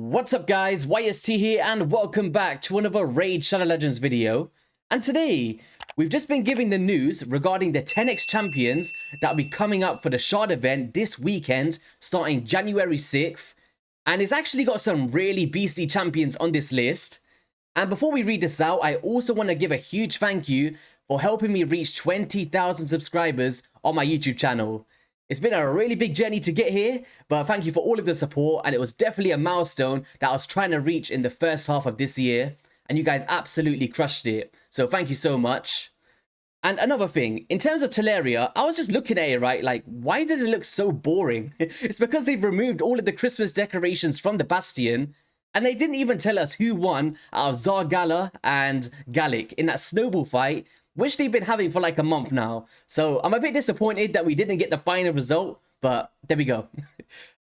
What's up guys, YST here and welcome back to another Raid Shadow Legends video. And today, we've just been giving the news regarding the 10x champions that will be coming up for the Shard event this weekend starting January 6th. And it's actually got some really beastly champions on this list. And before we read this out, I also want to give a huge thank you for helping me reach 20,000 subscribers on my YouTube channel. It's been a really big journey to get here, but thank you for all of the support, and it was definitely a milestone that I was trying to reach in the first half of this year, and you guys absolutely crushed it, so thank you so much. And another thing, in terms of Thylessia, I was just looking at it, right, like, why does it look so boring? It's because they've removed all of the Christmas decorations from the Bastion, and they didn't even tell us who won out of Zargala and Gallic in that snowball fight, which they've been having for like a month now. So I'm a bit disappointed that we didn't get the final result, but there we go.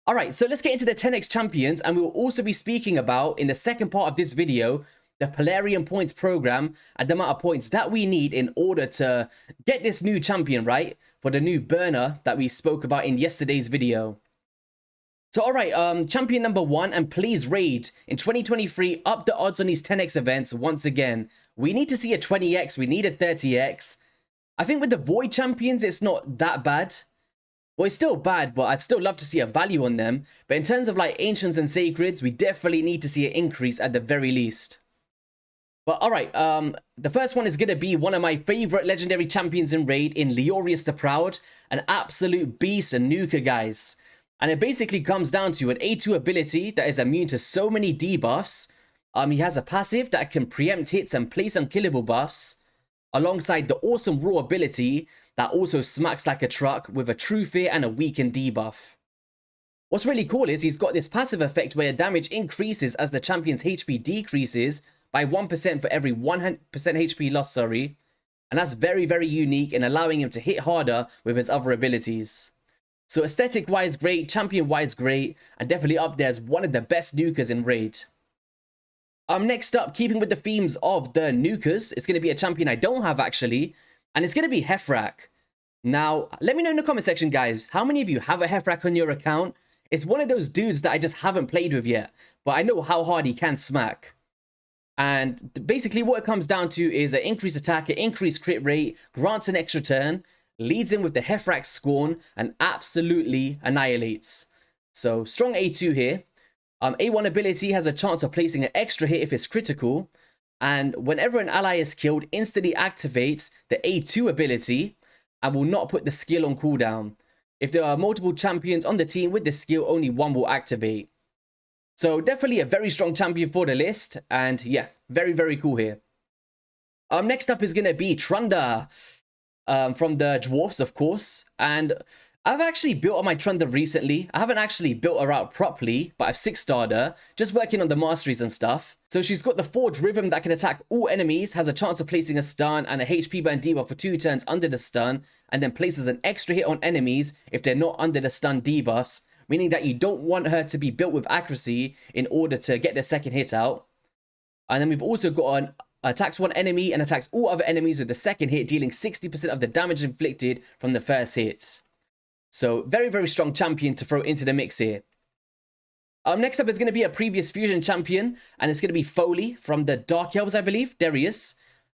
Alright, so let's get into the 10x champions, and we will also be speaking about, in the second part of this video, the PLARIUM points program and the amount of points that we need in order to get this new champion, right? For the new burner that we spoke about in yesterday's video. So alright, champion number 1, and please raid in 2023, up the odds on these 10x events once again. We need to see a 20x, we need a 30x. I think with the Void champions, it's not that bad. Well, it's still bad, but I'd still love to see a value on them. But in terms of like Ancients and Sacreds, we definitely need to see an increase at the very least. But alright, the first one is going to be one of my favorite legendary champions in Raid in Leorius the Proud. An absolute beast and nuker, guys. And it basically comes down to an A2 ability that is immune to so many debuffs. He has a passive that can preempt hits and place unkillable buffs, alongside the awesome raw ability that also smacks like a truck with a true fear and a weakened debuff. What's really cool is he's got this passive effect where damage increases as the champion's HP decreases by 1% for every 100% HP loss, and that's very, very unique in allowing him to hit harder with his other abilities. So aesthetic-wise great, champion-wise great, and definitely up there as one of the best nukers in Raid. Next up, keeping with the themes of the nukers, it's going to be a champion I don't have actually, and it's going to be Hephraak. Now, let me know in the comment section, guys, how many of you have a Hephraak on your account? It's one of those dudes that I just haven't played with yet, but I know how hard he can smack. And basically what it comes down to is an increased attack, an increased crit rate, grants an extra turn, leads in with the Hephraak Scorn, and absolutely annihilates. So, strong A2 here. A1 ability has a chance of placing an extra hit if it's critical, and whenever an ally is killed, instantly activates the A2 ability and will not put the skill on cooldown. If there are multiple champions on the team with the skill, only one will activate. So definitely a very strong champion for the list, and yeah, very, very cool here. Next up is going to be Trunda, from the Dwarfs, of course, and I've actually built on my Trunda recently. I haven't actually built her out properly, but I've 6-starred her, just working on the masteries and stuff. So she's got the Forge Rhythm that can attack all enemies, has a chance of placing a stun and a HP burn debuff for 2 turns under the stun, and then places an extra hit on enemies if they're not under the stun debuffs, meaning that you don't want her to be built with accuracy in order to get the second hit out. And then we've also got an attacks one enemy and attacks all other enemies with the second hit, dealing 60% of the damage inflicted from the first hit. So, very, very strong champion to throw into the mix here. Next up is going to be a previous fusion champion, and it's going to be Foli from the Dark Elves, I believe. There he is.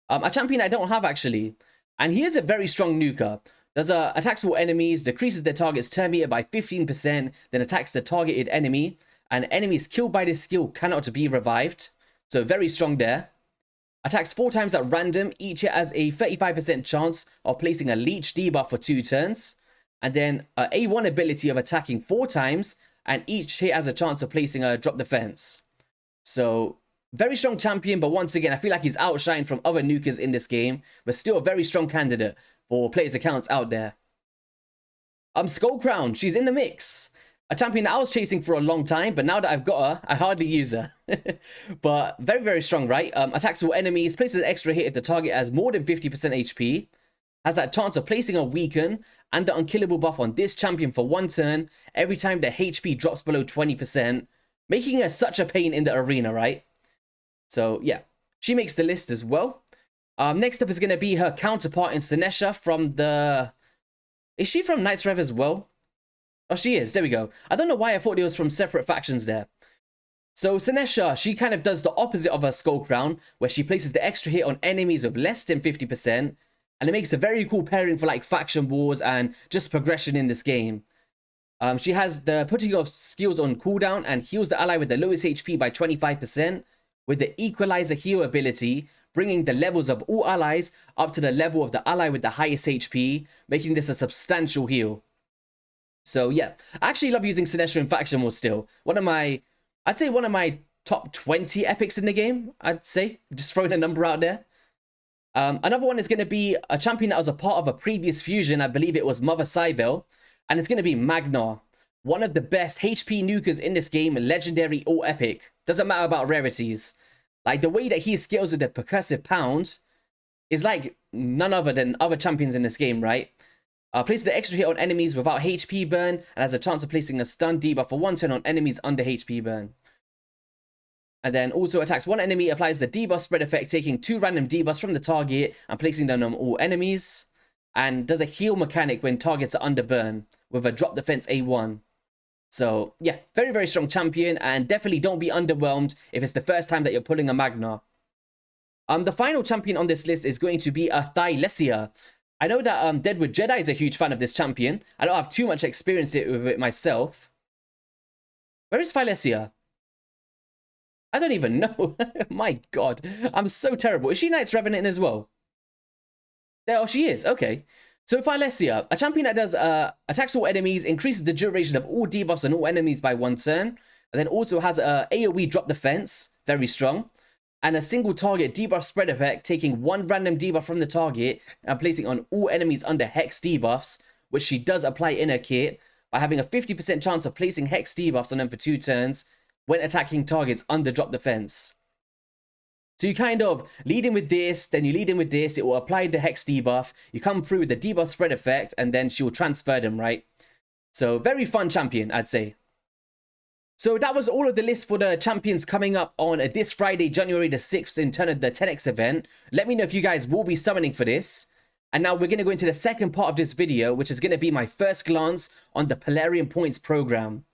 A champion I don't have, actually. And he is a very strong nuker. Does attacks all enemies, decreases their target's turn meter by 15%, then attacks the targeted enemy, and enemies killed by this skill cannot be revived. So, very strong there. Attacks 4 times at random, each hit has a 35% chance of placing a leech debuff for 2 turns. And then A1 ability of attacking 4 times, and each hit has a chance of placing a drop defense. So, very strong champion, but once again, I feel like he's outshined from other nukers in this game, but still a very strong candidate for players' accounts out there. Skullcrown, she's in the mix. A champion that I was chasing for a long time, but now that I've got her, I hardly use her. But very, very strong, right? Attacks all enemies, places an extra hit if the target has more than 50% HP. Has that chance of placing a weaken and the unkillable buff on this champion for 1 turn every time the HP drops below 20%, making her such a pain in the arena, right? So yeah, she makes the list as well. Next up is going to be her counterpart in Sinesha from the... Is she from Knights Rev as well? Oh, she is. There we go. I don't know why I thought it was from separate factions there. So Sinesha, she kind of does the opposite of her Skullcrown, where she places the extra hit on enemies of less than 50%, and it makes a very cool pairing for like faction wars and just progression in this game. She has the putting of skills on cooldown and heals the ally with the lowest HP by 25%, with the Equalizer heal ability, bringing the levels of all allies up to the level of the ally with the highest HP, making this a substantial heal. So yeah, I actually love using Sinesha in faction wars still. I'd say one of my top 20 epics in the game, I'd say. Just throwing a number out there. Another one is going to be a champion that was a part of a previous fusion. I believe it was Mother Cybele. And it's going to be Magnarr. One of the best HP nukers in this game, legendary or epic. Doesn't matter about rarities. Like, the way that he scales with the percussive pound is like none other than other champions in this game, right? Places the extra hit on enemies without HP burn, and has a chance of placing a stun debuff for 1 turn on enemies under HP burn. And then also attacks one enemy, applies the debuff spread effect, taking 2 random debuffs from the target and placing them on all enemies. And does a heal mechanic when targets are under burn with a drop defense A1. So yeah, very, very strong champion, and definitely don't be underwhelmed if it's the first time that you're pulling a Magnarr. The final champion on this list is going to be a Thylessia. I know that Deadwood Jedi is a huge fan of this champion. I don't have too much experience with it myself. Where is Thylessia? I don't even know. My god, I'm so terrible. Is she Knight's Revenant as well? There, oh, she is. Okay. So Thylessia, a champion that does attacks all enemies, increases the duration of all debuffs on all enemies by 1 turn, and then also has a AoE drop defense, very strong, and a single target debuff spread effect, taking 1 random debuff from the target and placing on all enemies under hex debuffs, which she does apply in her kit by having a 50% chance of placing hex debuffs on them for 2 turns when attacking targets under drop defense. So you kind of lead in with this, then you lead in with this, it will apply the hex debuff, you come through with the debuff spread effect, and then she will transfer them, right? So very fun champion, I'd say. So that was all of the list for the champions coming up on this Friday, January the 6th in turn of the 10x event. Let me know if you guys will be summoning for this. And now we're going to go into the second part of this video, which is going to be my first glance on the PLARIUM points program.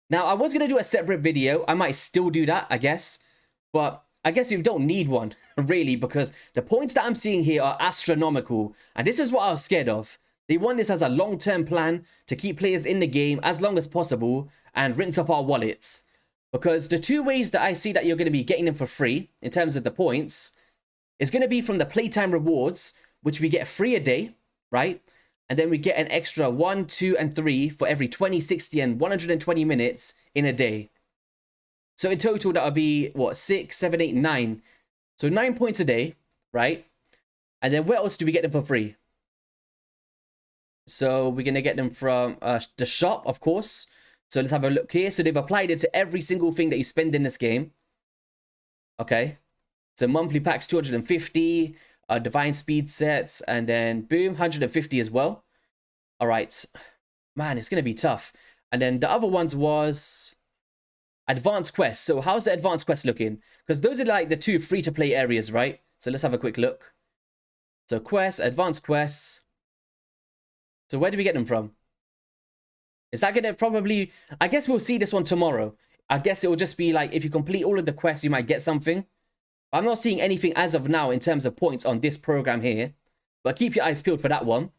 Now, I was going to do a separate video. I might still do that, I guess. But I guess you don't need one, really, because the points that I'm seeing here are astronomical. And this is what I was scared of. They want this as a long-term plan to keep players in the game as long as possible and rinse off our wallets. Because the 2 ways that I see that you're going to be getting them for free, in terms of the points, is going to be from the playtime rewards, which we get free a day, right? And then we get an extra 1, 2, and 3 for every 20, 60, and 120 minutes in a day. So in total, that would be, what, 6, 7, 8, 9. So 9 points a day, right? And then where else do we get them for free? So we're going to get them from the shop, of course. So let's have a look here. So they've applied it to every single thing that you spend in this game. Okay. So monthly packs, 250. Divine speed sets. And then, boom, 150 as well. All right. Man, it's going to be tough. And then the other ones was advanced quests. So how's the advanced quest looking? Because those are like the 2 free-to-play areas, right? So let's have a quick look. So quests, advanced quests. So where do we get them from? Is that going to probably... I guess we'll see this one tomorrow. I guess it will just be like, if you complete all of the quests, you might get something. I'm not seeing anything as of now in terms of points on this program here. But keep your eyes peeled for that one.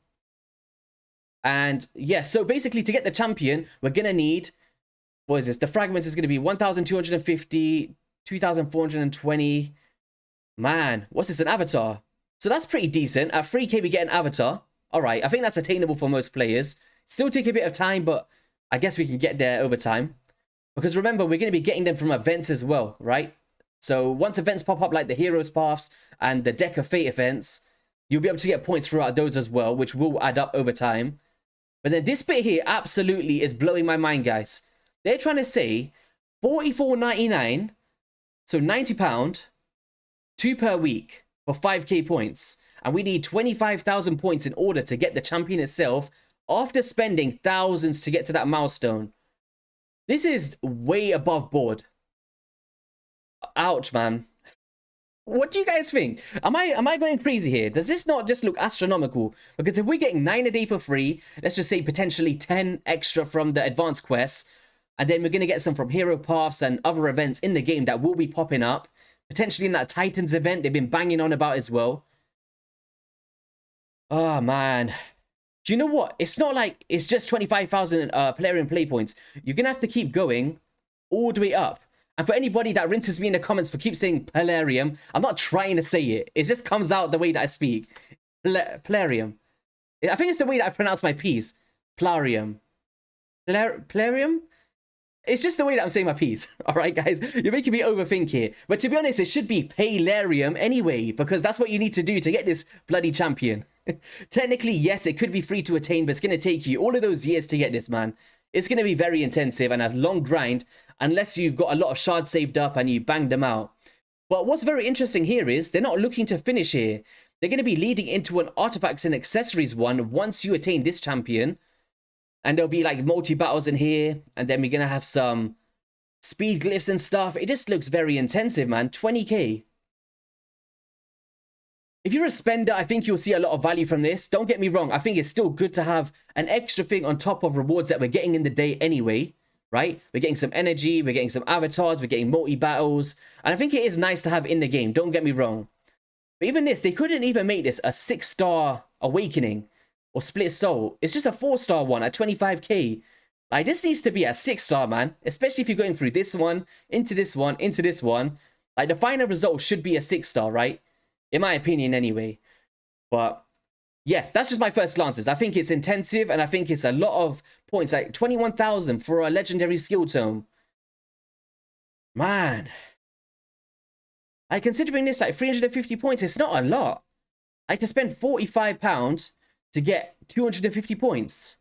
And yeah, so basically to get the champion, we're going to need... What is this? The fragments is going to be 1,250, 2,420. Man, what's this? An avatar. So that's pretty decent. At 3k, we get an avatar. All right, I think that's attainable for most players. Still take a bit of time, but I guess we can get there over time. Because remember, we're going to be getting them from events as well, right? So once events pop up like the Heroes Paths and the Deck of Fate events, you'll be able to get points throughout those as well, which will add up over time. But then this bit here absolutely is blowing my mind, guys. They're trying to say $44.99, so £90, 2 per week for 5k points. And we need 25,000 points in order to get the champion itself after spending thousands to get to that milestone. This is way above board. Ouch, man. What do you guys think? Am I going crazy here? Does this not just look astronomical? Because if we're getting 9 a day for free, let's just say potentially 10 extra from the advanced quests, And then we're going to get some from hero paths and other events in the game that will be popping up. Potentially in that Titans event they've been banging on about as well. Oh, man. Do you know what? It's not like it's just 25,000 PLARIUM play points. You're going to have to keep going all the way up. And for anybody that rinses me in the comments for keep saying PLARIUM, I'm not trying to say it. It just comes out the way that I speak. PLARIUM. I think it's the way that I pronounce my P's. PLARIUM. PLARIUM? It's just the way that I'm saying my P's. Alright, guys? You're making me overthink here. But to be honest, it should be PLARIUM anyway, because that's what you need to do to get this bloody champion. Technically, yes, it could be free to attain, but it's going to take you all of those years to get this, man. It's going to be very intensive and a long grind, unless you've got a lot of shards saved up and you bang them out. But what's very interesting here is they're not looking to finish here. They're going to be leading into an artifacts and accessories one once you attain this champion. And there'll be like multi-battles in here. And then we're going to have some speed glyphs and stuff. It just looks very intensive, man. 20k. If you're a spender, I think you'll see a lot of value from this. Don't get me wrong. I think it's still good to have an extra thing on top of rewards that we're getting in the day anyway. Right? We're getting some energy. We're getting some avatars. We're getting multi-battles. And I think it is nice to have in the game. Don't get me wrong. But even this, they couldn't even make this a 6-star awakening. Or split soul. It's just a 4-star one at 25k. Like, this needs to be a 6-star, man. Especially if you're going through this one, into this one, into this one. Like, the final result should be a 6-star, right? In my opinion, anyway. But, yeah, that's just my first glances. I think it's intensive, and I think it's a lot of points. Like, 21,000 for a legendary skill tome. Man. Like, considering this, like, 350 points, it's not a lot. Like, to spend £45... to get 250 points.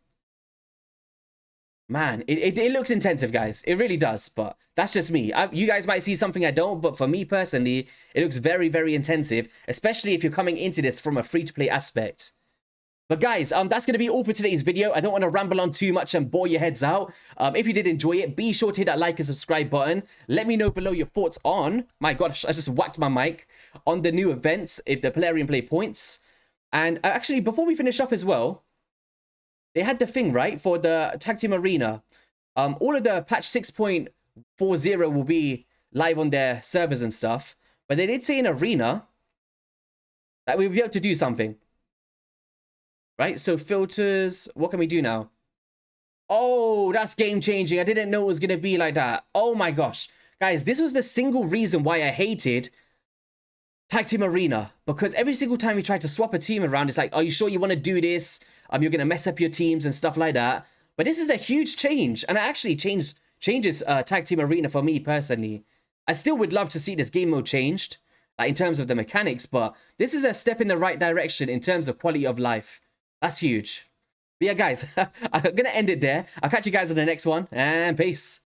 Man, it looks intensive, guys. It really does, but that's just me. You guys might see something I don't, but for me personally, it looks very, very intensive, especially if you're coming into this from a free-to-play aspect. But guys, that's going to be all for today's video. I don't want to ramble on too much and bore your heads out. If you did enjoy it, be sure to hit that like and subscribe button. Let me know below your thoughts on, my gosh, I just whacked my mic, on the new events, if the PLARIUM play points. And actually, before we finish up as well, they had the thing, right, for the Tag Team Arena. All of the patch 6.40 will be live on their servers and stuff. But they did say in Arena that we'll be able to do something. Right, so filters, what can we do now? Oh, that's game-changing. I didn't know it was going to be like that. Oh my gosh. Guys, this was the single reason why I hated Tag Team Arena, because every single time you try to swap a team around, it's like, are you sure you want to do this? You're going to mess up your teams and stuff like that. But this is a huge change, and it actually changes Tag Team Arena for me personally. I still would love to see this game mode changed, like in terms of the mechanics, but this is a step in the right direction in terms of quality of life. That's huge. But yeah, guys, I'm going to end it there. I'll catch you guys in the next one, and peace.